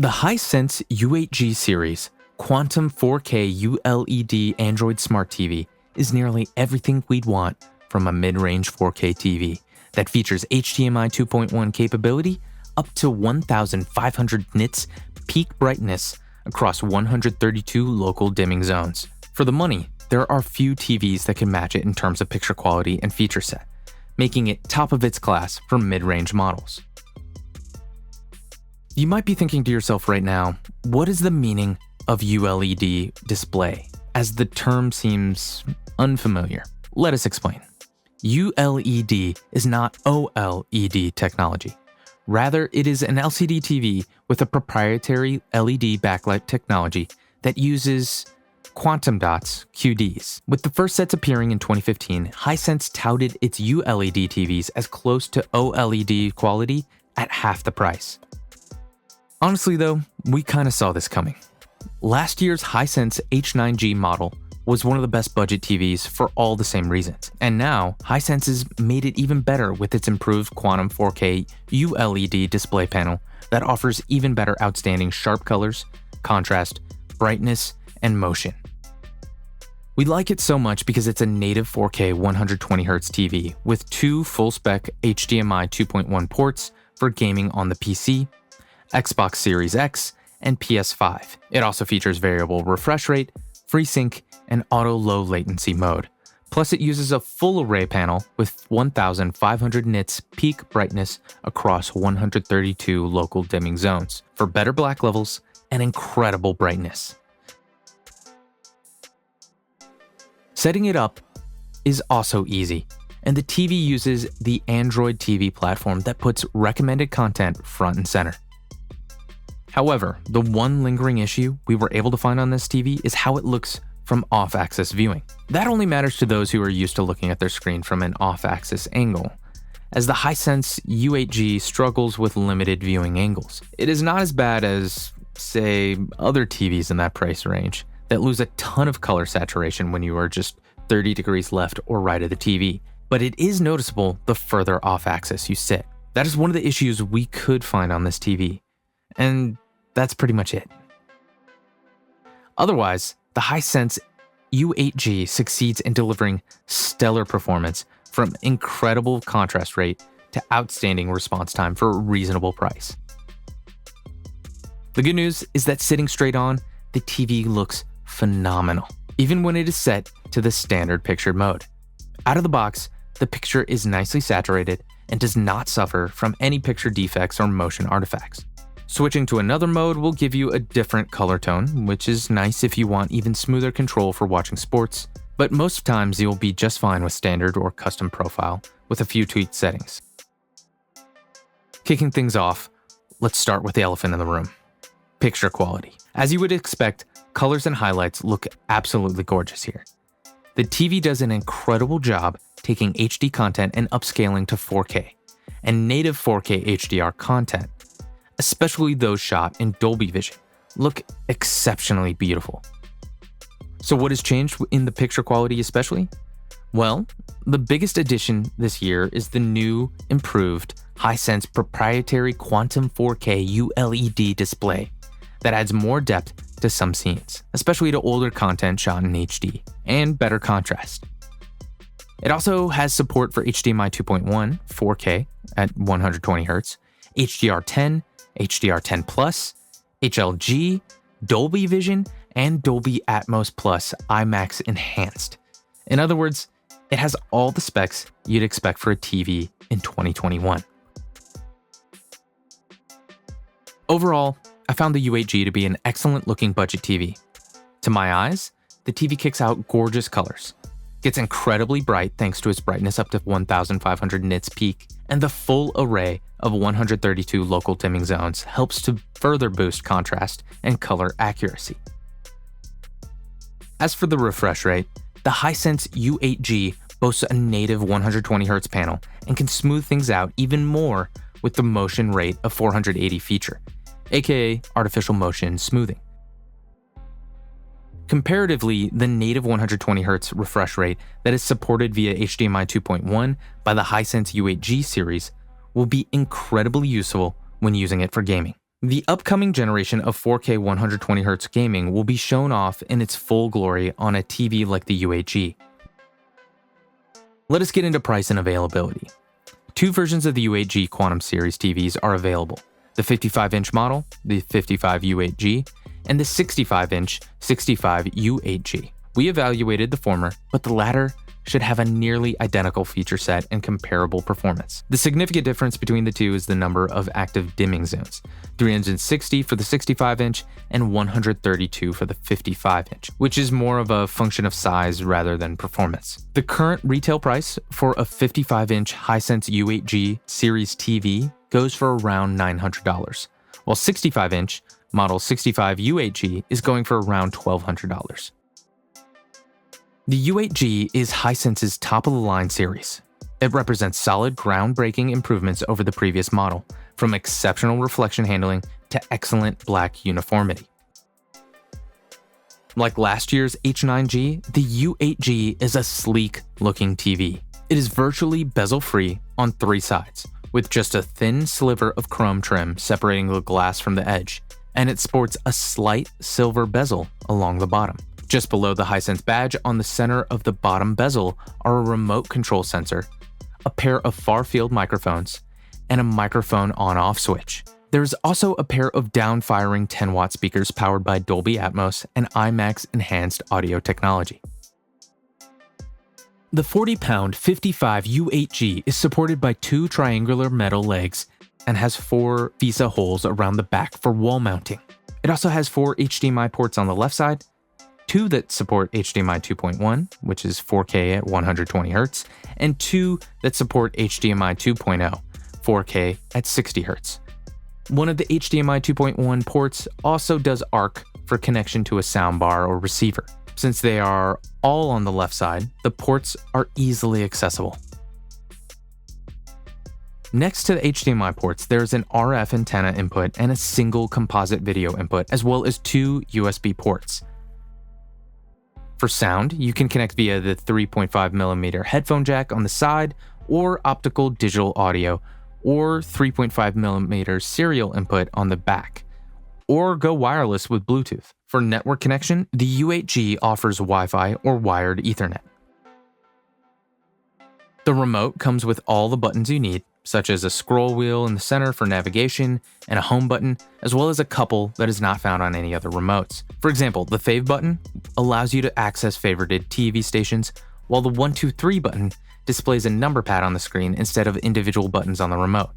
The Hisense U8G Series Quantum 4K ULED Android Smart TV is nearly everything we'd want from a mid-range 4K TV that features HDMI 2.1 capability up to 1,500 nits peak brightness across 132 local dimming zones. For the money, there are few TVs that can match it in terms of picture quality and feature set, making it top of its class for mid-range models. You might be thinking to yourself right now, what is the meaning of ULED display, as the term seems unfamiliar? Let us explain. ULED is not OLED technology. Rather, it is an LCD TV with a proprietary LED backlight technology that uses quantum dots, QDs. With the first sets appearing in 2015, Hisense touted its ULED TVs as close to OLED quality at half the price. Honestly though, we kinda saw this coming. Last year's Hisense H9G model was one of the best budget TVs for all the same reasons. And now, Hisense has made it even better with its improved Quantum 4K ULED display panel that offers even better outstanding sharp colors, contrast, brightness, and motion. We like it so much because it's a native 4K 120Hz TV with two full-spec HDMI 2.1 ports for gaming on the PC, Xbox Series X, and PS5. It also features variable refresh rate, FreeSync, and auto low latency mode. Plus it uses a full array panel with 1,500 nits peak brightness across 132 local dimming zones for better black levels and incredible brightness. Setting it up is also easy, and the TV uses the Android TV platform that puts recommended content front and center. However, the one lingering issue we were able to find on this TV is how it looks from off-axis viewing. That only matters to those who are used to looking at their screen from an off-axis angle, as the Hisense U8G struggles with limited viewing angles. It is not as bad as, say, other TVs in that price range that lose a ton of color saturation when you are just 30 degrees left or right of the TV, but it is noticeable the further off-axis you sit. That is one of the issues we could find on this TV, and that's pretty much it. Otherwise, the Hisense U8G succeeds in delivering stellar performance from incredible contrast rate to outstanding response time for a reasonable price. The good news is that sitting straight on, the TV looks phenomenal, even when it is set to the standard picture mode. Out of the box, the picture is nicely saturated and does not suffer from any picture defects or motion artifacts. Switching to another mode will give you a different color tone, which is nice if you want even smoother control for watching sports, but most times you'll be just fine with standard or custom profile with a few tweaked settings. Kicking things off, let's start with the elephant in the room: picture quality. As you would expect, colors and highlights look absolutely gorgeous here. The TV does an incredible job taking HD content and upscaling to 4K, and native 4K HDR content, especially those shot in Dolby Vision, look exceptionally beautiful. So what has changed in the picture quality especially? Well, the biggest addition this year is the new, improved Hisense proprietary Quantum 4K ULED display that adds more depth to some scenes, especially to older content shot in HD, and better contrast. It also has support for HDMI 2.1, 4K at 120Hz, HDR10, HDR10+, HLG, Dolby Vision, and Dolby Atmos IMAX Enhanced. In other words, it has all the specs you'd expect for a TV in 2021. Overall, I found the U8G to be an excellent looking budget TV. To my eyes, the TV kicks out gorgeous colors, gets incredibly bright thanks to its brightness up to 1,500 nits peak, and the full array of 132 local dimming zones helps to further boost contrast and color accuracy. As for the refresh rate, the Hisense U8G boasts a native 120Hz panel and can smooth things out even more with the motion rate of 480 feature, aka artificial motion smoothing. Comparatively, the native 120Hz refresh rate that is supported via HDMI 2.1 by the Hisense U8G series will be incredibly useful when using it for gaming. The upcoming generation of 4K 120Hz gaming will be shown off in its full glory on a TV like the U8G. Let us get into price and availability. Two versions of the U8G Quantum Series TVs are available: the 55-inch model, the 55 U8G, and the 65-inch 65 U8G. We evaluated the former, but the latter should have a nearly identical feature set and comparable performance. The significant difference between the two is the number of active dimming zones: 360 for the 65-inch and 132 for the 55-inch, which is more of a function of size rather than performance. The current retail price for a 55-inch Hisense U8G Series TV goes for around $900, while 65-inch model 65 U8G is going for around $1,200. The U8G is Hisense's top-of-the-line series. It represents solid, groundbreaking improvements over the previous model, from exceptional reflection handling to excellent black uniformity. Like last year's H9G, the U8G is a sleek-looking TV. It is virtually bezel-free on three sides, with just a thin sliver of chrome trim separating the glass from the edge, and it sports a slight silver bezel along the bottom. Just below the Hisense badge on the center of the bottom bezel are a remote control sensor, a pair of far-field microphones, and a microphone on-off switch. There is also a pair of down-firing 10-watt speakers powered by Dolby Atmos and IMAX Enhanced audio technology. The 40-pound 55 U8G is supported by two triangular metal legs and has 4 VESA holes around the back for wall mounting. It also has 4 HDMI ports on the left side, 2 that support HDMI 2.1, which is 4K at 120Hz, and 2 that support HDMI 2.0, 4K at 60Hz. One of the HDMI 2.1 ports also does ARC for connection to a soundbar or receiver. Since they are all on the left side, the ports are easily accessible. Next to the HDMI ports, there is an RF antenna input and a single composite video input, as well as 2 USB ports. For sound, you can connect via the 3.5mm headphone jack on the side, or optical digital audio, or 3.5mm serial input on the back, or go wireless with Bluetooth. For network connection, the U8G offers Wi-Fi or wired Ethernet. The remote comes with all the buttons you need, such as a scroll wheel in the center for navigation and a home button, as well as a couple that is not found on any other remotes. For example, the Fave button allows you to access favorited TV stations, while the 1, 2, 3 button displays a number pad on the screen instead of individual buttons on the remote.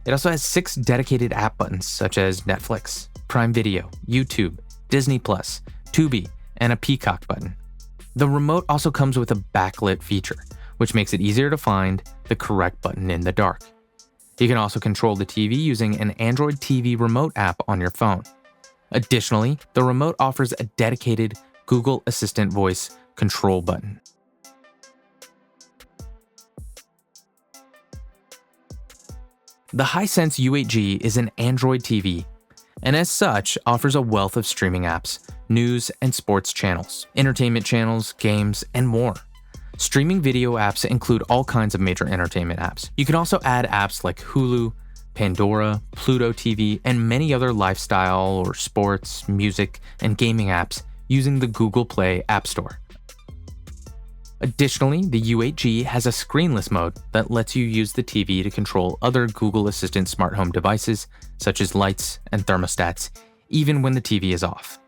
It also has 6 dedicated app buttons such as Netflix, Prime Video, YouTube, Disney+, Tubi, and a Peacock button. The remote also comes with a backlit feature, which makes it easier to find the correct button in the dark. You can also control the TV using an Android TV remote app on your phone. Additionally, the remote offers a dedicated Google Assistant voice control button. The Hisense U8G is an Android TV, and as such offers a wealth of streaming apps, news and sports channels, entertainment channels, games, and more. Streaming video apps include all kinds of major entertainment apps. You can also add apps like Hulu, Pandora, Pluto TV, and many other lifestyle or sports, music, and gaming apps using the Google Play App Store. Additionally, the U8G has a screenless mode that lets you use the TV to control other Google Assistant smart home devices, such as lights and thermostats, even when the TV is off.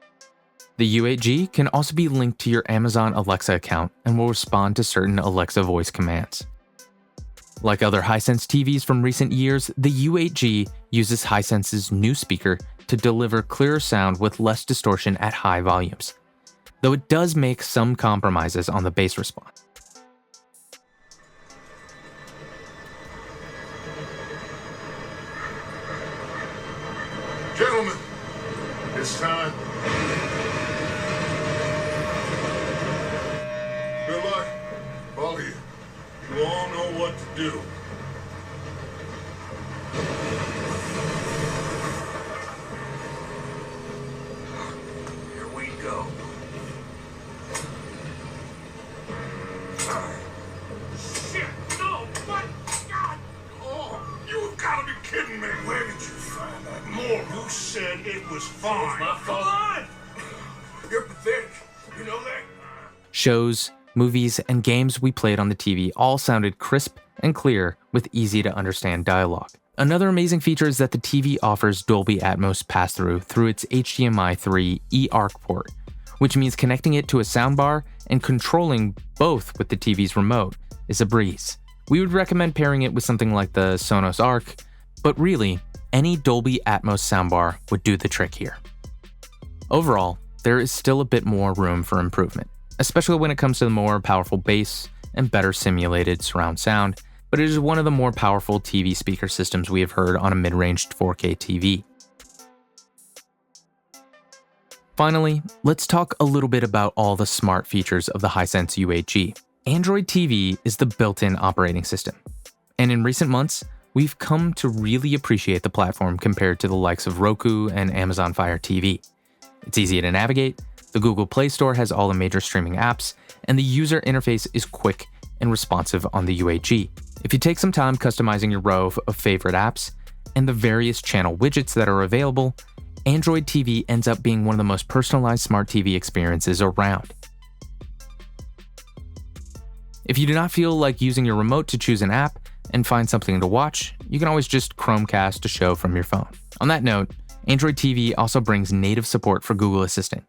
The U8G can also be linked to your Amazon Alexa account and will respond to certain Alexa voice commands. Like other Hisense TVs from recent years, the U8G uses Hisense's new speaker to deliver clearer sound with less distortion at high volumes, though it does make some compromises on the bass response. Gentlemen, it's time. Good luck, all of you. You all know what to do. Here we go. Shit, no, what? God! Oh, you've got to be kidding me. Where did you find that? More loose fine. Come on! You're pathetic. You know that? Shows, movies, and games we played on the TV all sounded crisp and clear with easy-to-understand dialogue. Another amazing feature is that the TV offers Dolby Atmos pass-through through its HDMI 3 eARC port, which means connecting it to a soundbar and controlling both with the TV's remote is a breeze. We would recommend pairing it with something like the Sonos Arc, but really, any Dolby Atmos soundbar would do the trick here. Overall, there is still a bit more room for improvement, especially when it comes to the more powerful bass and better simulated surround sound, but it is one of the more powerful TV speaker systems we have heard on a mid-range 4K TV. Finally, let's talk a little bit about all the smart features of the Hisense U8G. Android TV is the built-in operating system, and in recent months, we've come to really appreciate the platform compared to the likes of Roku and Amazon Fire TV. It's easy to navigate, the Google Play Store has all the major streaming apps, and the user interface is quick and responsive on the U8G. If you take some time customizing your row of favorite apps and the various channel widgets that are available, Android TV ends up being one of the most personalized smart TV experiences around. If you do not feel like using your remote to choose an app and find something to watch, you can always just Chromecast a show from your phone. On that note, Android TV also brings native support for Google Assistant.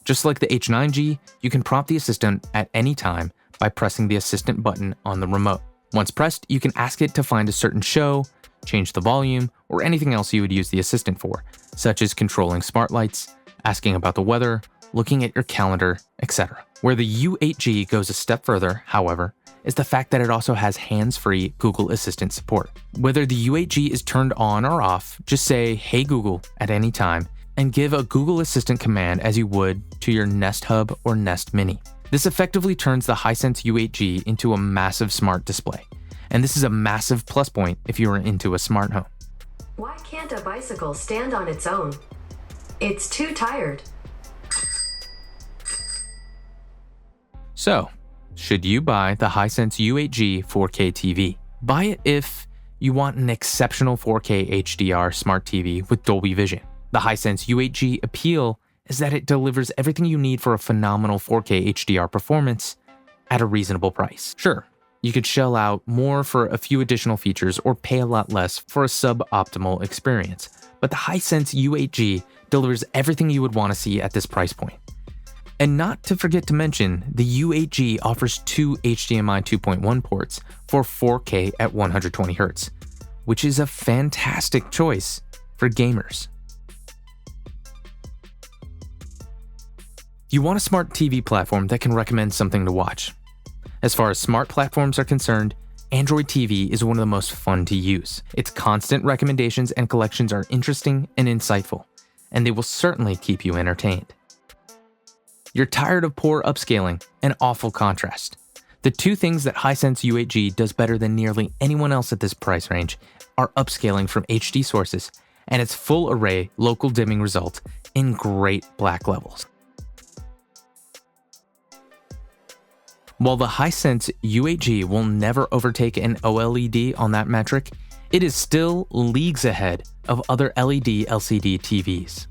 Just like the H9G, you can prompt the Assistant at any time by pressing the Assistant button on the remote. Once pressed, you can ask it to find a certain show, change the volume, or anything else you would use the Assistant for, such as controlling smart lights, asking about the weather, looking at your calendar, etc. Where the U8G goes a step further, however, is the fact that it also has hands-free Google Assistant support. Whether the U8G is turned on or off, just say, "Hey Google," at any time, and give a Google Assistant command as you would to your Nest Hub or Nest Mini. This effectively turns the Hisense U8G into a massive smart display, and this is a massive plus point if you are into a smart home. Why can't a bicycle stand on its own? It's too tired. So, should you buy the Hisense U8G 4K TV? Buy it if you want an exceptional 4K HDR smart TV with Dolby Vision. The Hisense U8G appeal is that it delivers everything you need for a phenomenal 4K HDR performance at a reasonable price. Sure, you could shell out more for a few additional features or pay a lot less for a suboptimal experience, but the Hisense U8G delivers everything you would want to see at this price point. And not to forget to mention, the U8G offers two HDMI 2.1 ports for 4K at 120Hz, which is a fantastic choice for gamers. You want a smart TV platform that can recommend something to watch. As far as smart platforms are concerned, Android TV is one of the most fun to use. Its constant recommendations and collections are interesting and insightful, and they will certainly keep you entertained. You're tired of poor upscaling and awful contrast. The two things that Hisense U8G does better than nearly anyone else at this price range are upscaling from HD sources and its full array local dimming result in great black levels. While the Hisense U8G will never overtake an OLED on that metric, it is still leagues ahead of other LED LCD TVs.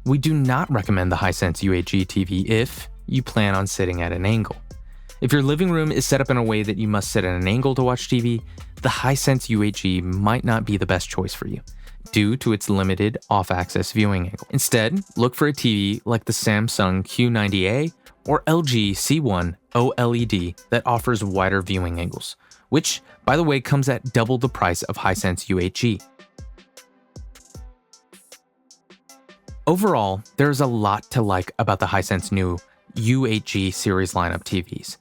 We do not recommend the Hisense U8G TV if you plan on sitting at an angle. If your living room is set up in a way that you must sit at an angle to watch TV, the Hisense U8G might not be the best choice for you, due to its limited off-axis viewing angle. Instead, look for a TV like the Samsung Q90A or LG C1 OLED that offers wider viewing angles, which, by the way, comes at double the price of Hisense U8G. Overall, there's a lot to like about the Hisense new U8G series lineup TVs.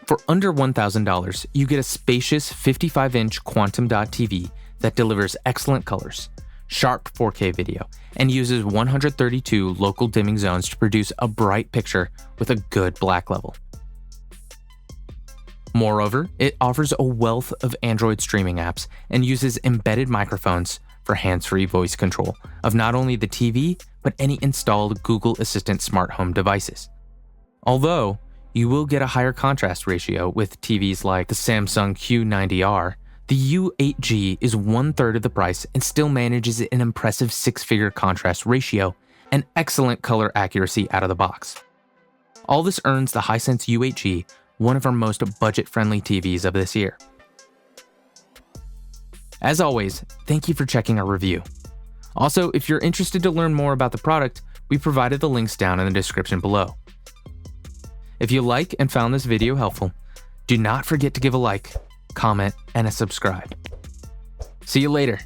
For under $1,000, you get a spacious 55-inch Quantum dot TV that delivers excellent colors, sharp 4K video, and uses 132 local dimming zones to produce a bright picture with a good black level. Moreover, it offers a wealth of Android streaming apps and uses embedded microphones for hands-free voice control of not only the TV, but any installed Google Assistant smart home devices. Although, you will get a higher contrast ratio with TVs like the Samsung Q90R The U8G is 1/3 of the price and still manages an impressive 6-figure contrast ratio and excellent color accuracy out of the box. All this earns the Hisense U8G one of our most budget-friendly TVs of this year. As always, thank you for checking our review. Also, if you're interested to learn more about the product, we provided the links down in the description below. If you like and found this video helpful, do not forget to give a like, comment, and a subscribe. See you later.